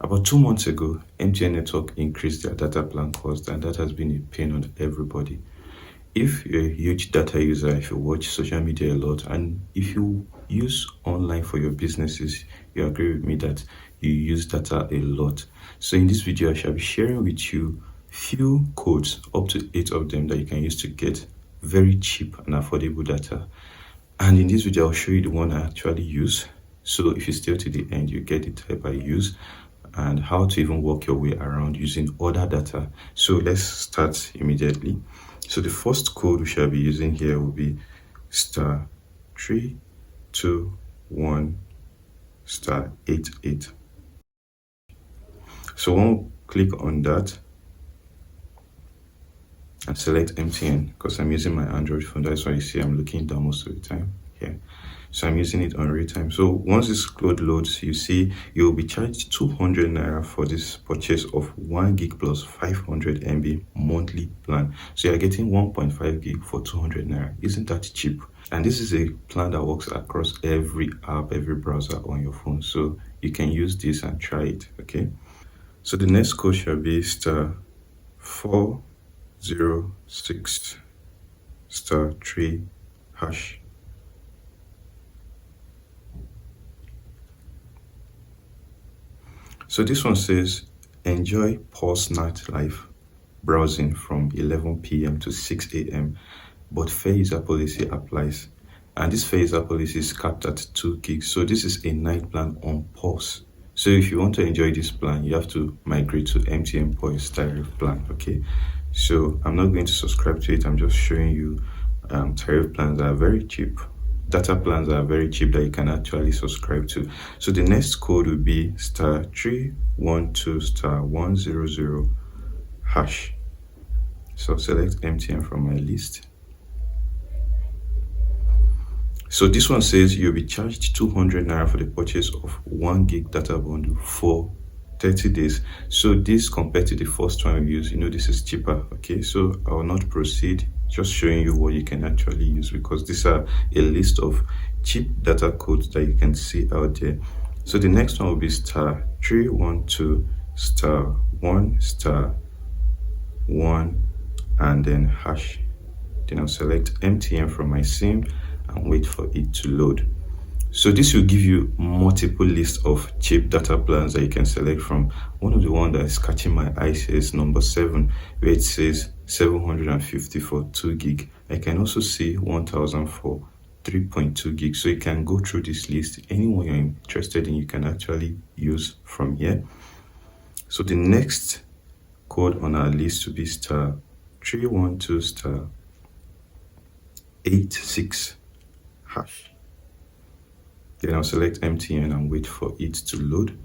About 2 months ago, MTN Network increased their data plan cost, and that has been a pain on everybody. If you're a huge data user, if you watch social media a lot, and if you use online for your businesses, you agree with me that you use data a lot. So in this video, I shall be sharing with you few codes, up to 8 of them, that you can use to get very cheap and affordable data. And in this video, I'll show you the one I actually use. So if you stay to the end, you get the type I use and how to even work your way around using other data. So let's start immediately. So the first code we shall be using here will be *321*88. So when we click on that and select MTN, because I'm using my Android phone, that's why you see I'm looking down most of the time here. So I'm using it on real time. So once this code loads, you see you'll be charged 200 naira for this purchase of 1 gig plus 500 MB monthly plan. So you're getting 1.5 gig for 200 naira. Isn't that cheap? And this is a plan that works across every app, every browser on your phone. So you can use this and try it. Okay. So the next code shall be *406*3#. So this one says, enjoy pause night life browsing from 11 p.m. to 6 a.m. but fair user policy applies. And this fair user policy is capped at 2 gigs. So this is a night plan on pause. So if you want to enjoy this plan, you have to migrate to MTN Pause tariff plan. Okay. So I'm not going to subscribe to it. I'm just showing you tariff plans that are very cheap. Data plans are very cheap that you can actually subscribe to. So the next code will be *312*100#. So select MTN from my list. So this one says you'll be charged 200 naira for the purchase of 1 gig data bundle for 30 days. So this, compared to the first one we used, this is cheaper. Okay, so I will not proceed, just showing you what you can actually use, because these are a list of cheap data codes that you can see out there. So the next one will be *312*1*1 and then hash. Then I'll select MTN from my SIM and wait for it to load. So this will give you multiple lists of cheap data plans that you can select from. One of the ones that is catching my eye is number 7, where it says 750 for 2 gig. I can also see 1000 for 3.2 gig. So you can go through this list. Anyone you're interested in, you can actually use from here. So the next code on our list will be *312*86#. Then I'll select MTN and wait for it to load.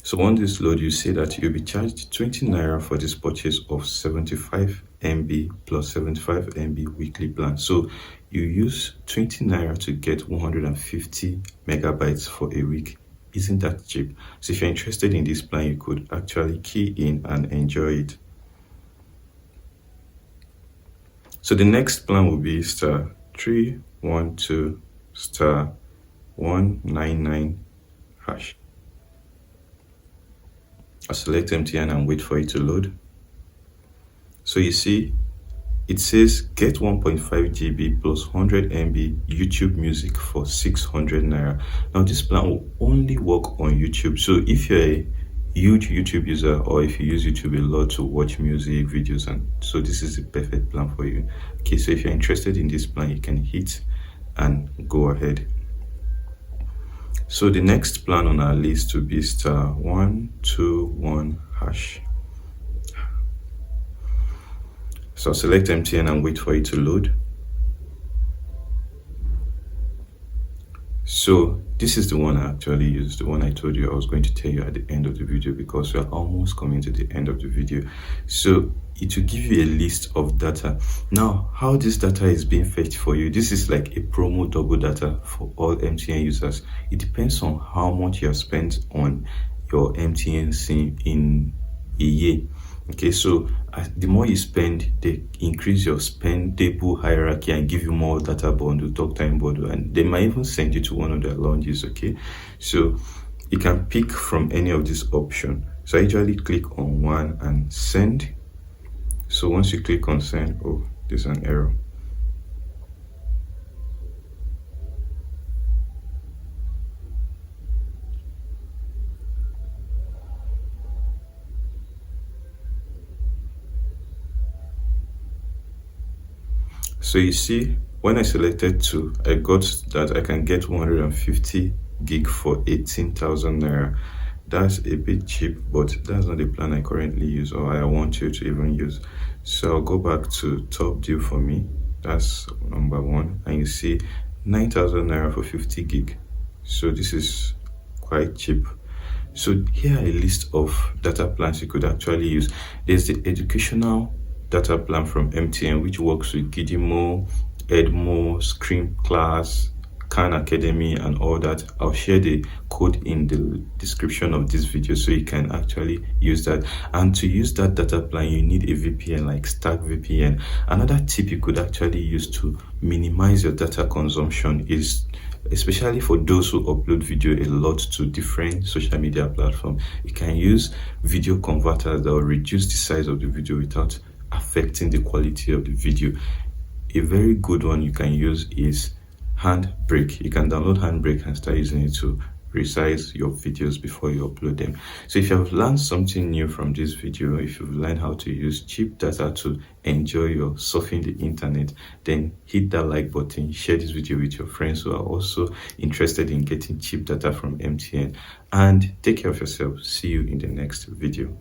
So on this load, you see that you'll be charged 20 naira for this purchase of 75 MB plus 75 MB weekly plan. So you use 20 naira to get 150 megabytes for a week. Isn't that cheap? So if you're interested in this plan, you could actually key in and enjoy it. So the next plan will be *312*199#. I'll select MTN and wait for it to load. So you see, it says get 1.5 GB plus 100 MB YouTube music for 600 naira. Now this plan will only work on YouTube. So if you're a huge YouTube user, or if you use YouTube a lot to watch music videos, and so this is the perfect plan for you. Okay, so if you're interested in this plan, you can hit and go ahead. So the next plan on our list will be *121#. So I'll select MTN and wait for it to load. So this is the one I actually used, the one I told you I was going to tell you at the end of the video, because we are almost coming to the end of the video. So it will give you a list of data. Now, how this data is being fetched for you, this is like a promo double data for all MTN users. It depends on how much you have spent on your MTN SIM in a year. Okay, so the more you spend, they increase your spendable hierarchy and give you more data bundle, talk time bundle, and they might even send you to one of their lounges. Okay, so You can pick from any of these options. So I usually click on one and send. So once you click on send, oh, there's an error. So you see, when I selected 2, I got that I can get 150 gig for 18,000 naira. That's a bit cheap, but that's not the plan I currently use or I want you to even use. So I'll go back to top deal for me. That's number 1, and you see 9,000 naira for 50 gig. So this is quite cheap. So here are a list of data plans you could actually use. There's the educational data plan from MTN, which works with Gidimo, Edmo, Scream Class, Khan Academy, and all that. I'll share the code in the description of this video so you can actually use that. And to use that data plan, you need a VPN like Stack VPN. Another tip you could actually use to minimize your data consumption is, especially for those who upload video a lot to different social media platforms, you can use video converters that will reduce the size of the video without affecting the quality of the video. A very good one you can use is Handbrake. You can download Handbrake and start using it to resize your videos before you upload them. So if you have learned something new from this video, if you've learned how to use cheap data to enjoy your surfing the internet, then hit that like button, share this video with your friends who are also interested in getting cheap data from MTN, and take care of yourself. See you in the next video.